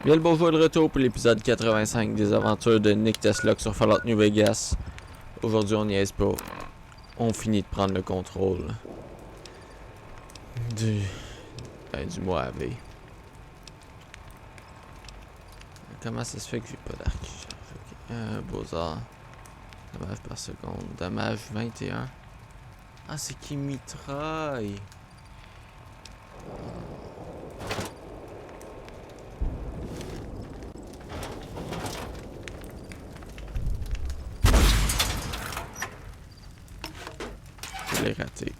Bien le bonjour de retour pour l'épisode 85 des aventures de Nick Tesluck sur Fallout New Vegas. Aujourd'hui on niaise pas. On finit de prendre le contrôle du mois AV. Comment ça se fait que j'ai pas d'arc? Okay. Beaux-arts. Dommage par seconde. Dommage 21. Ah, c'est qui mitraille. Je l'ai raté.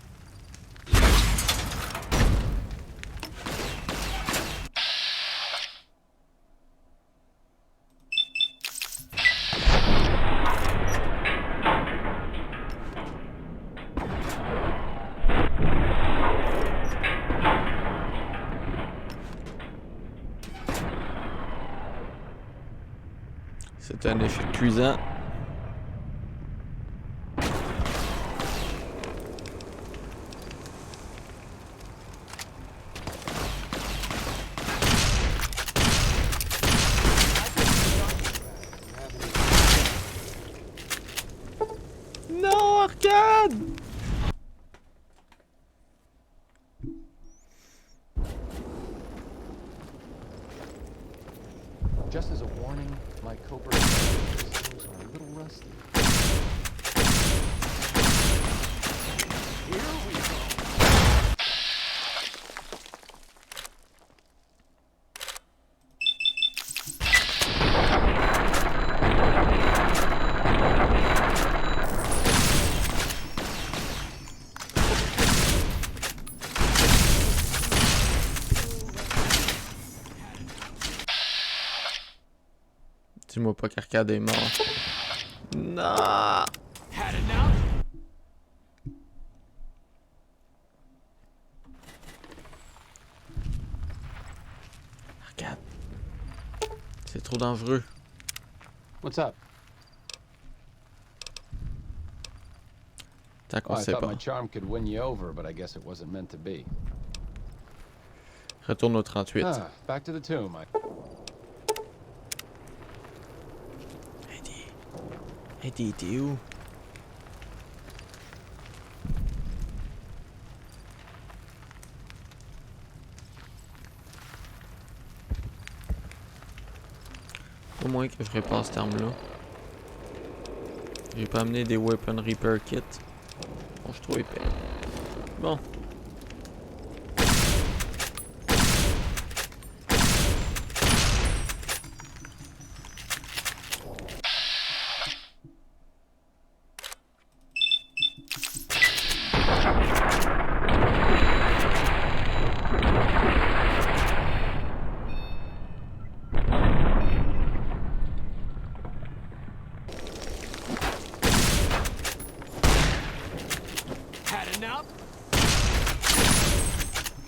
C'est un échec cuisant. Non, arcade! Just as a warning, my cobra skills are a little rusty. Here we go. Dis-moi pas qu'Arcade est mort. Non! Arcade. C'est trop dangereux. What's up? Tant qu'on Oh, I sait thought pas. my charm could win you over, but I guess it wasn't meant to be. Retourne au 38. Ah, back to the tomb. Eddy, t'es où? Au moins que je répare cette arme-là. J'ai pas amené des Weapon Repair Kit. Bon, je suis trop épais. Bon.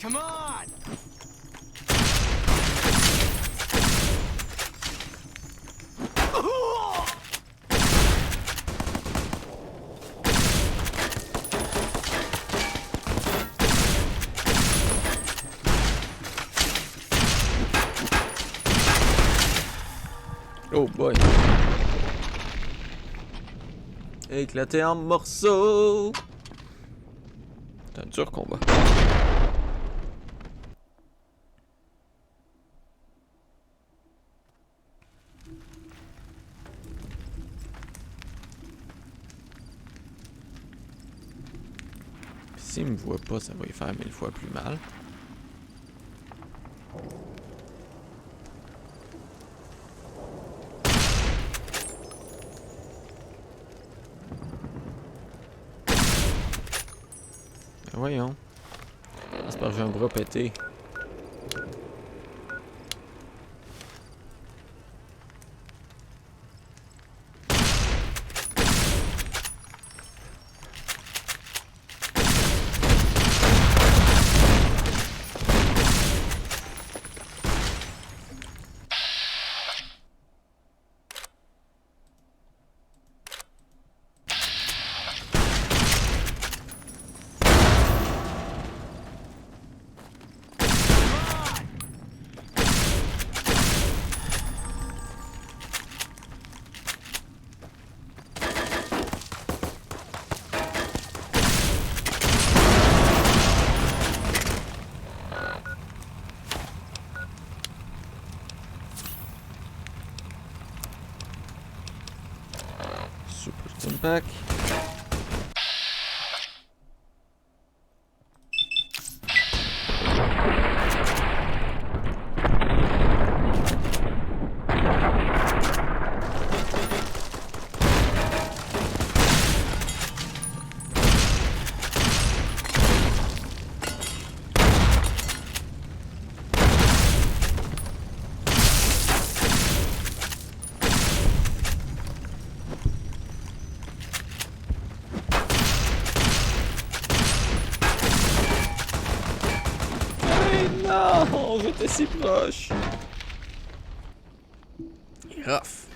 Come on! Oh boy. Éclaté en morceaux. C'est un dur combat. S'il me voit pas, ça va y faire 1000 fois plus mal. Ben voyons. J'espère que j'ai un bras pété. Medpack. Non, j'étais si proche. Rough.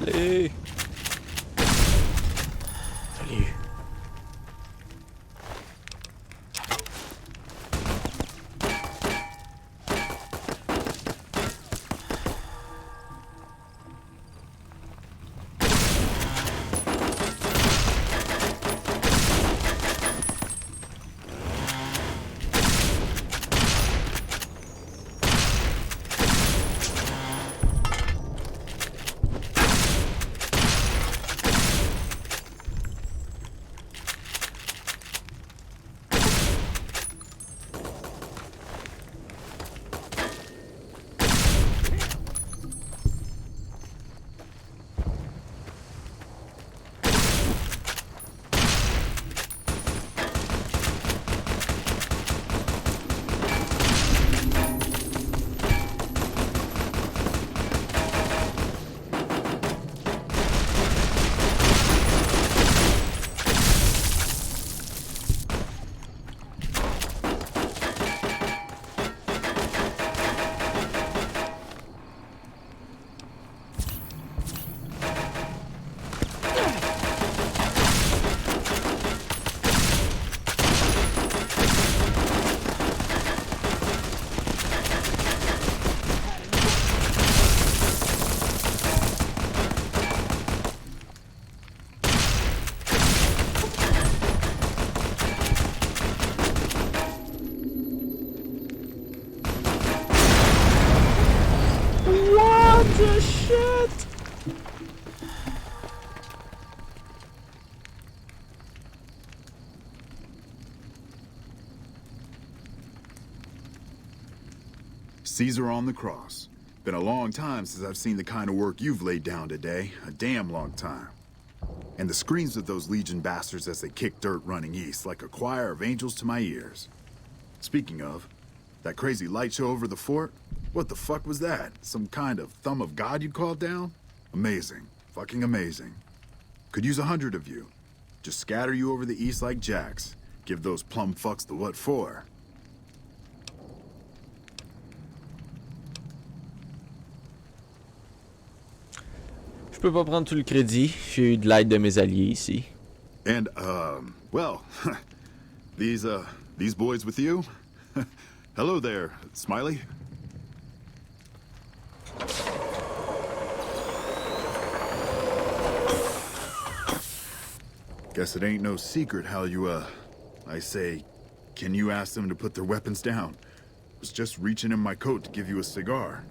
Allez. Salut. the shit? Caesar on the cross. Been a long time since I've seen the kind of work you've laid down today. A damn long time. And the screams of those Legion bastards as they kick dirt running east like a choir of angels to my ears. Speaking of, that crazy light show over the fort? What the fuck was that? Some kind of thumb of God you called down? Amazing. Fucking amazing. Could use 100 of you. Just scatter you over the east like jacks. Give those plum fucks the what for. Je peux pas prendre tout le crédit. J'ai eu de l'aide de mes alliés ici. And, well, these boys with you? Hello there, Smiley. Guess it ain't no secret how you, I say, can you ask them to put their weapons down? Was just reaching in my coat to give you a cigar.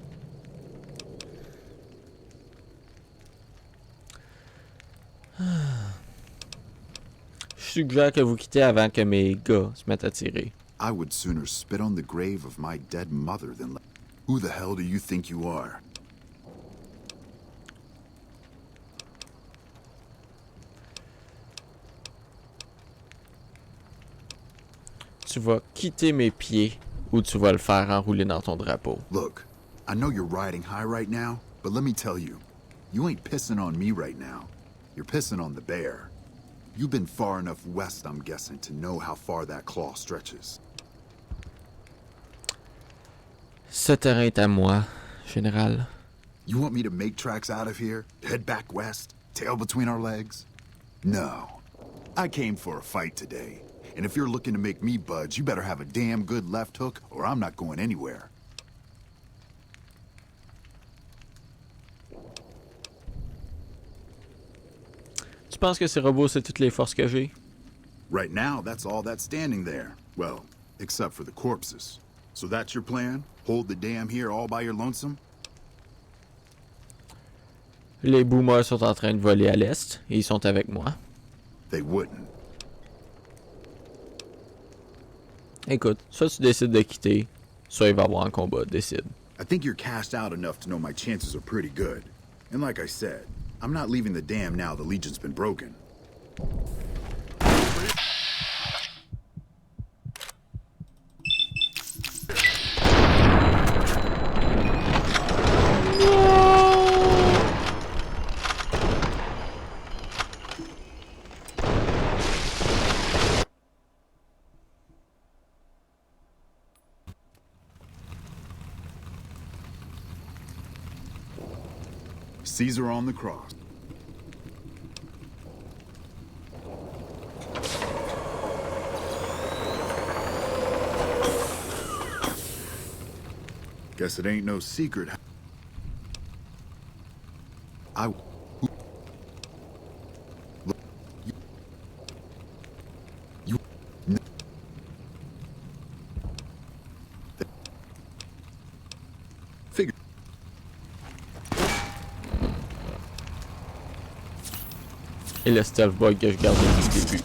Je suggère que vous quittez avant que mes gars se mettent à tirer. I would sooner spit on the grave of my dead mother than... Who the hell do you think you are? tu vas quitter mes pieds ou tu vas le faire enrouler dans ton drapeau. Look, I know you're riding high right now, but let me tell you, you ain't pissing on me right now. You're pissing on the bear. You've been far enough west, I'm guessing, to know how far that claw stretches. Ce terrain est à moi, général. You want me to make tracks out of here? Head back west? Tail between our legs? No. I came for a fight today. And if you're looking to make me budge, you better have a damn good left hook or I'm not going anywhere. Tu penses que ces robots, c'est toutes les forces que j'ai? Right now, that's all that's standing there. Well, except for the corpses. So that's your plan? Hold the dam here all by your lonesome? Les boomers sont en train de voler à l'est et ils sont avec moi. They wouldn't. Écoute, soit tu décides de quitter, soit il va y avoir un combat, décide. I think you're cashed out enough to know my chances are pretty good. And like I said, I'm not leaving the dam now the Legion's been broken. Caesar on the cross. Guess it ain't no secret. Figure. Et le stealth bug que je garde depuis le début.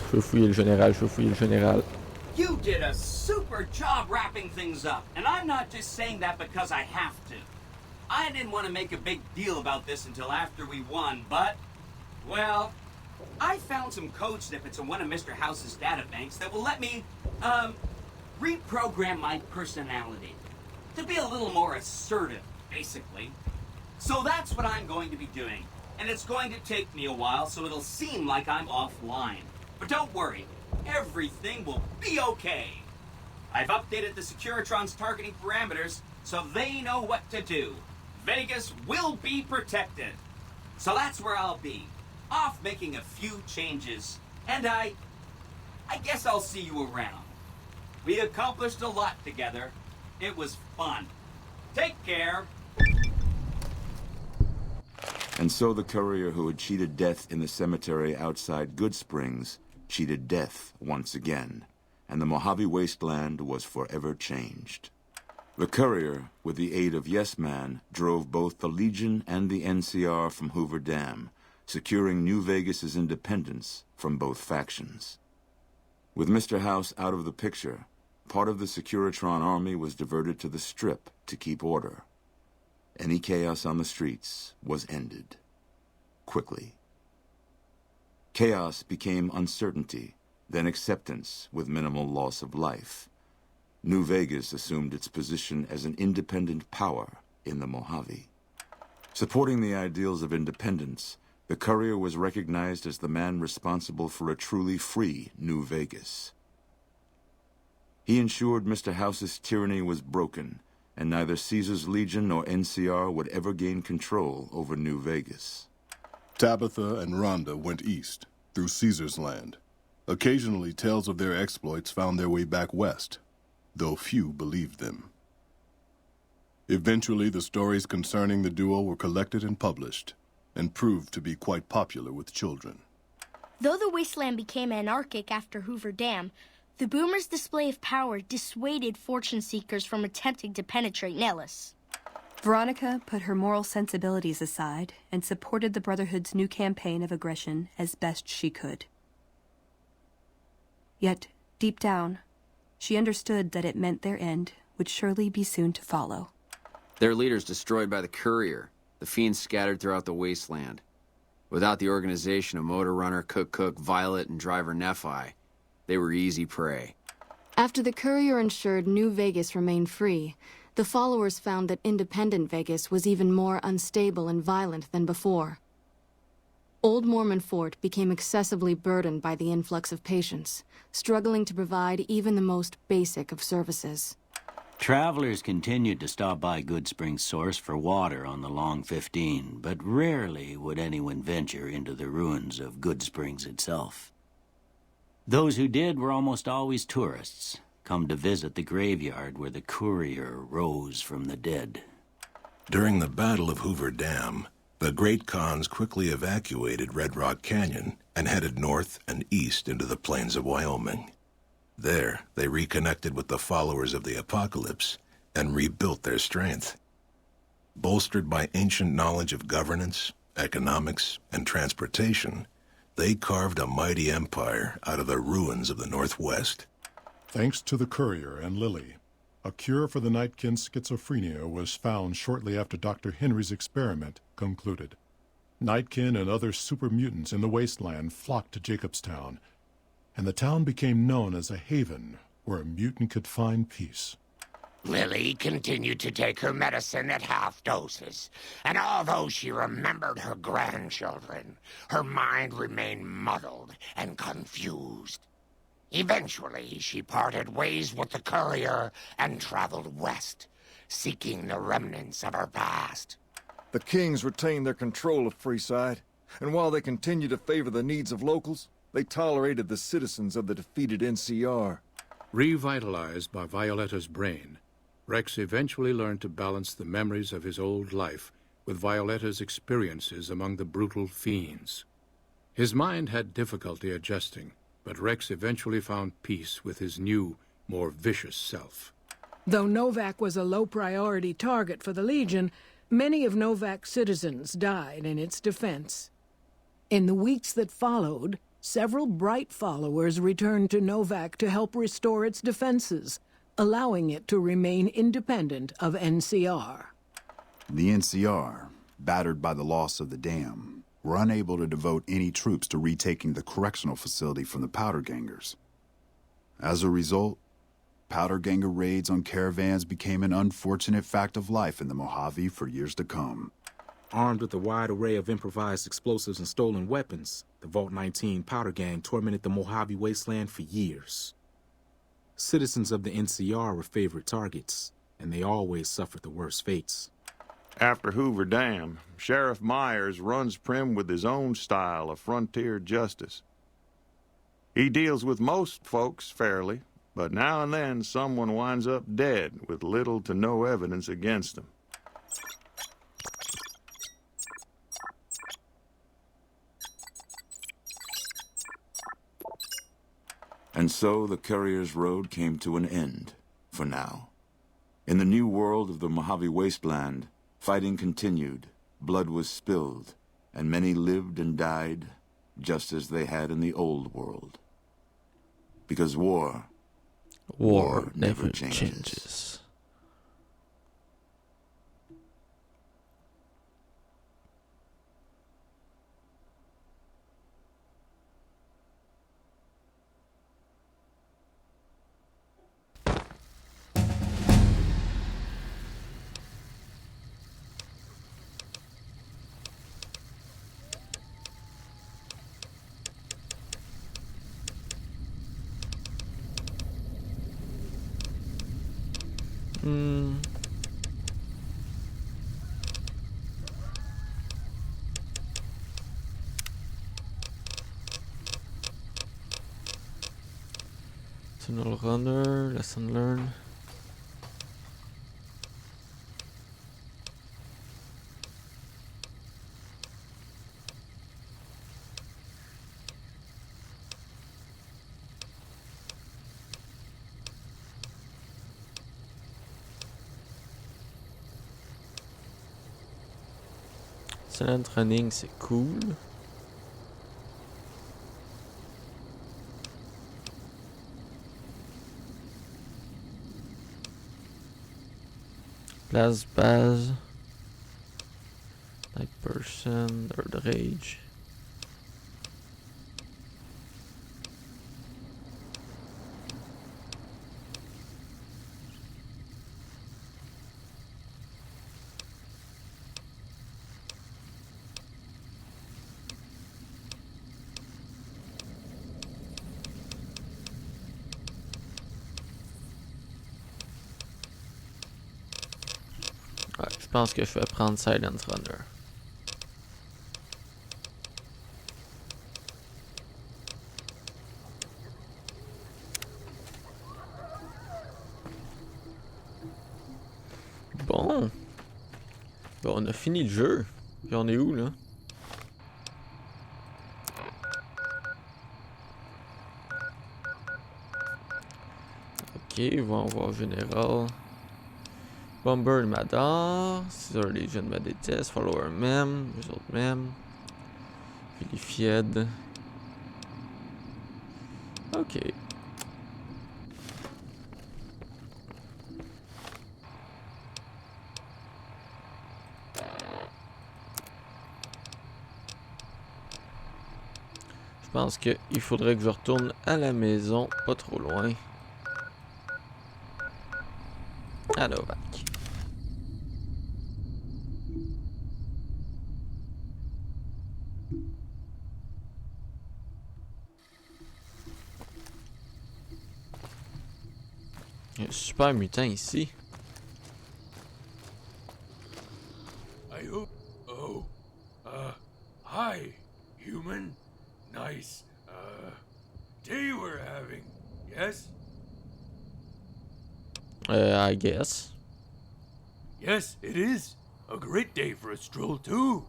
Je veux fouiller le général, je veux fouiller le général. You did a super job wrapping things up, and I'm not just saying that because I have to. I didn't want to make a big deal about this until after we won, but, well, I found some code snippets in one of Mr. House's databanks that will let me, reprogram my personality to be a little more assertive, basically. So that's what I'm going to be doing, and it's going to take me a while, so it'll seem like I'm offline. But don't worry, everything will be okay. I've updated the Securitron's targeting parameters so they know what to do. Vegas will be protected. So that's where I'll be, off making a few changes. And I guess I'll see you around. We accomplished a lot together. It was fun. Take care. And so the courier who had cheated death in the cemetery outside Good Springs cheated death once again, and the Mojave wasteland was forever changed. The courier, with the aid of Yes Man, drove both the Legion and the NCR from Hoover Dam, securing New Vegas's independence from both factions. With Mr. House out of the picture, part of the Securitron army was diverted to the Strip to keep order. Any chaos on the streets was ended. Quickly. Chaos became uncertainty, then acceptance with minimal loss of life. New Vegas assumed its position as an independent power in the Mojave. Supporting the ideals of independence, the courier was recognized as the man responsible for a truly free New Vegas. He ensured Mr. House's tyranny was broken, and neither Caesar's Legion nor NCR would ever gain control over New Vegas. Tabitha and Rhonda went east, through Caesar's land. Occasionally, tales of their exploits found their way back west, though few believed them. Eventually, the stories concerning the duo were collected and published, and proved to be quite popular with children. Though the wasteland became anarchic after Hoover Dam, The boomer's display of power dissuaded fortune seekers from attempting to penetrate Nellis. Veronica put her moral sensibilities aside and supported the Brotherhood's new campaign of aggression as best she could. Yet, deep down, she understood that it meant their end would surely be soon to follow. Their leaders destroyed by the courier, the fiends scattered throughout the wasteland. Without the organization of Motor Runner, Cook, Violet, and Driver Nephi, they were easy prey. After the courier ensured New Vegas remained free, the followers found that independent Vegas was even more unstable and violent than before. Old Mormon Fort became excessively burdened by the influx of patients, struggling to provide even the most basic of services. Travelers continued to stop by Good Springs Source for water on the Long 15, but rarely would anyone venture into the ruins of Good Springs itself. Those who did were almost always tourists, come to visit the graveyard where the courier rose from the dead. During the Battle of Hoover Dam, the Great Khans quickly evacuated Red Rock Canyon and headed north and east into the plains of Wyoming. There, they reconnected with the followers of the Apocalypse and rebuilt their strength. Bolstered by ancient knowledge of governance, economics, and transportation, they carved a mighty empire out of the ruins of the Northwest. Thanks to the courier and Lily, a cure for the Nightkin's schizophrenia was found shortly after Dr. Henry's experiment concluded. Nightkin and other super mutants in the wasteland flocked to Jacobstown, and the town became known as a haven where a mutant could find peace. Lily continued to take her medicine at half doses, and although she remembered her grandchildren, her mind remained muddled and confused. Eventually, she parted ways with the courier and traveled west, seeking the remnants of her past. The Kings retained their control of Freeside, and while they continued to favor the needs of locals, they tolerated the citizens of the defeated NCR. Revitalized by Violetta's brain, Rex eventually learned to balance the memories of his old life with Violetta's experiences among the brutal fiends. His mind had difficulty adjusting, but Rex eventually found peace with his new, more vicious self. Though Novac was a low-priority target for the Legion, many of Novac's citizens died in its defense. In the weeks that followed, several bright followers returned to Novac to help restore its defenses, allowing it to remain independent of NCR. The NCR, battered by the loss of the dam, were unable to devote any troops to retaking the correctional facility from the Powder Gangers. As a result, Powder Ganger raids on caravans became an unfortunate fact of life in the Mojave for years to come. Armed with a wide array of improvised explosives and stolen weapons, the Vault 19 Powder Gang tormented the Mojave wasteland for years. Citizens of the NCR were favorite targets, and they always suffered the worst fates. After Hoover Dam, Sheriff Myers runs Prim with his own style of frontier justice. He deals with most folks fairly, but now and then someone winds up dead with little to no evidence against them. And so the courier's road came to an end, for now. In the new world of the Mojave Wasteland, fighting continued, blood was spilled, and many lived and died just as they had in the old world. Because war never changes. Tunnel Runner, lesson learned. Silent running, c'est cool. Place base. Night person, third rage. Ouais, je pense que je vais prendre Silent Runner. Bon. Bon, on a fini le jeu. Puis on est où là? Ok, on va voir général. Bomber m'adore. Caesar Legion me déteste. Follower même. Les autres même. Vilified. Ok. Je pense qu'il faudrait que je retourne à la maison, pas trop loin. À Novac. Il y a un super mutant ici. I hope. Oh. Hi, human. Nice, day we're having, yes? I guess. Yes, it is. A great day for a stroll, too.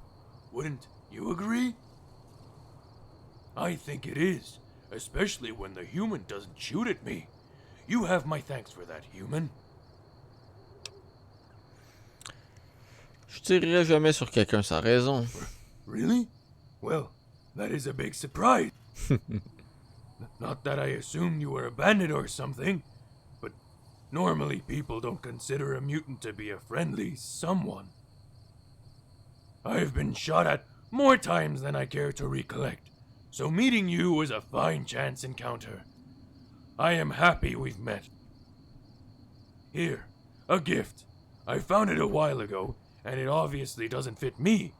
Wouldn't you agree? I think it is, especially when the human doesn't shoot at me. You have my thanks for that, human. Je tirerai jamais sur quelqu'un sans raison. Really? Well, that is a big surprise. Not that I assumed you were a bandit or something, but normally people don't consider a mutant to be a friendly someone. I've been shot at more times than I care to recollect, so meeting you was a fine chance encounter. I am happy we've met. Here, a gift. I found it a while ago, and it obviously doesn't fit me.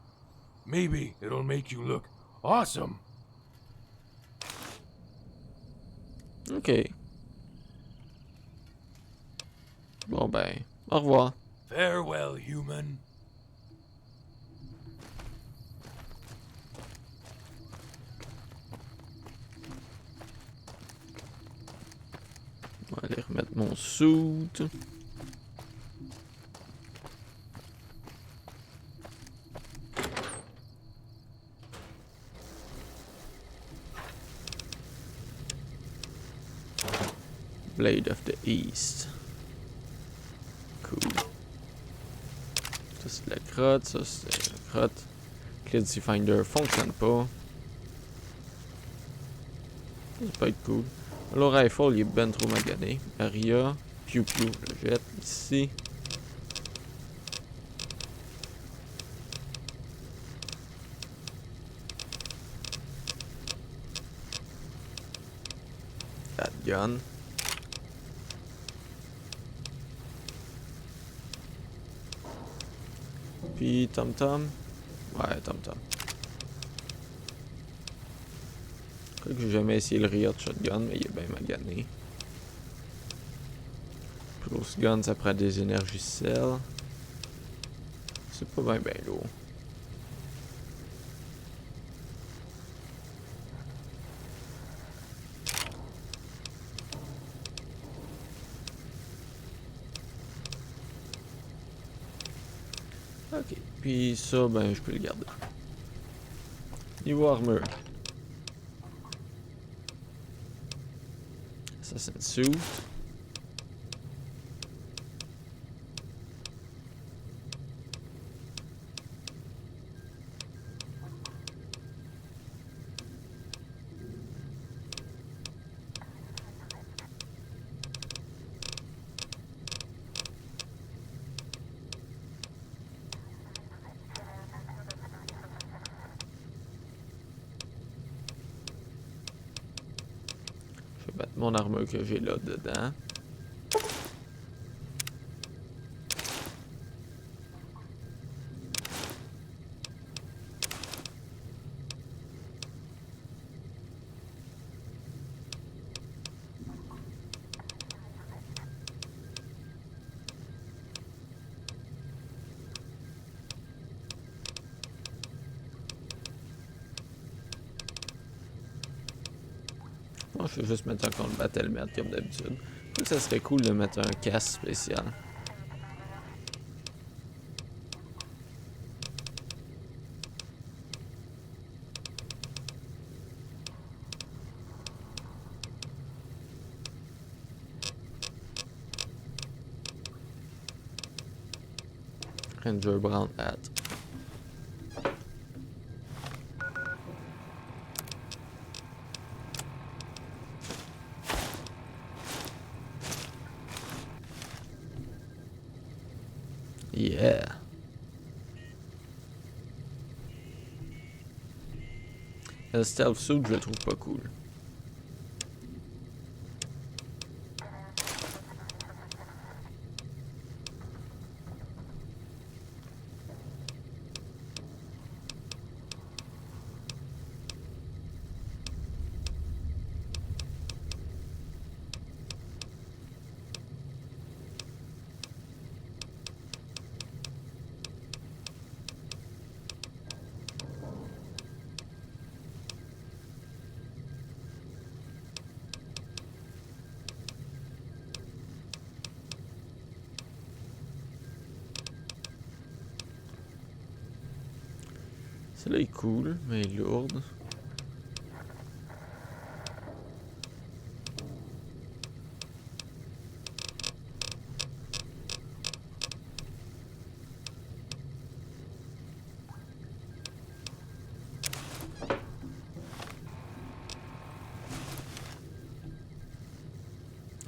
Maybe it'll make you look awesome. Ok. Bon ben, au revoir. Farewell, human. On va aller remettre mon suit. Blade of the East. Cool. Ça c'est de la crotte, ça c'est de la crotte. Cleansy Finder fonctionne pas. Ça peut être cool. Le rifle il est ben trop magané. Aria, Pew Pew, je le jette ici. That gun. Puis Tom Tom. Ouais, Tom Tom. Je crois que j'ai jamais essayé le Riot Shotgun, mais il est bien magané. Close Gun, ça prend des énergies cells. C'est pas bien lourd. Ok, puis ça, ben je peux le garder. Niveau armure. Assassin suit. Je vais mettre mon armure que j'ai là dedans. Bon, je vais juste mettre un compte battle merde comme d'habitude. Je trouve que ça serait cool de mettre un casse spécial. Ranger Brown Hat. Yeah. Le stealth suit, je le trouve pas cool. Celle-là est cool, mais elle est lourde.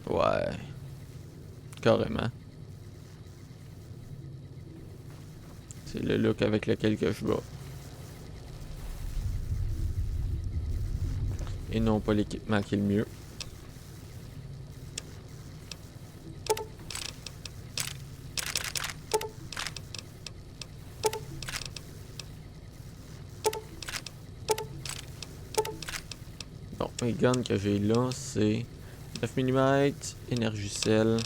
Ouais. Carrément. C'est le look avec lequel que je bats. Et non pas l'équipement qui est le mieux. Bon, les guns que j'ai là, c'est 9 mm, énergie-cell.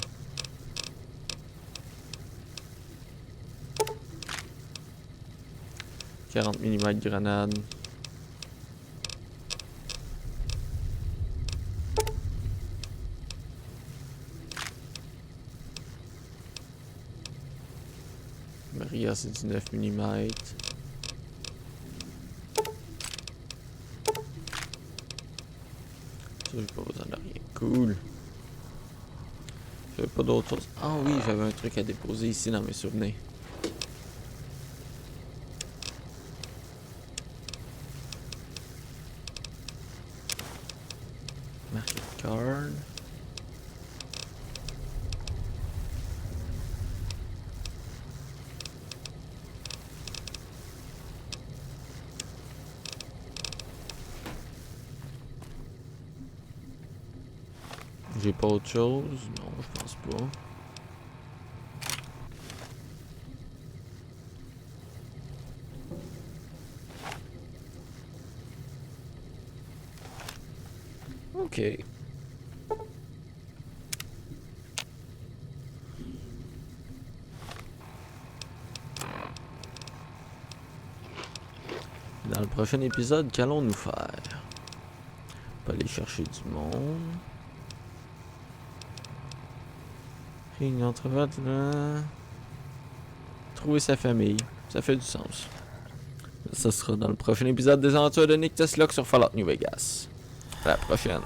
« 40 mm grenade. Maria, c'est du 9 mm. Ça, j'ai pas besoin de rien. Cool. J'avais pas d'autre chose. Ah oui, j'avais un truc à déposer ici dans mes souvenirs. Market card. J'ai pas autre chose? Non, je pense pas. Ok. Dans le prochain épisode, qu'allons-nous faire? On peut aller chercher du monde. Trouver sa famille. Ça fait du sens. Ça sera dans le prochain épisode des aventures de Nick Tesluck sur Fallout New Vegas. À la prochaine.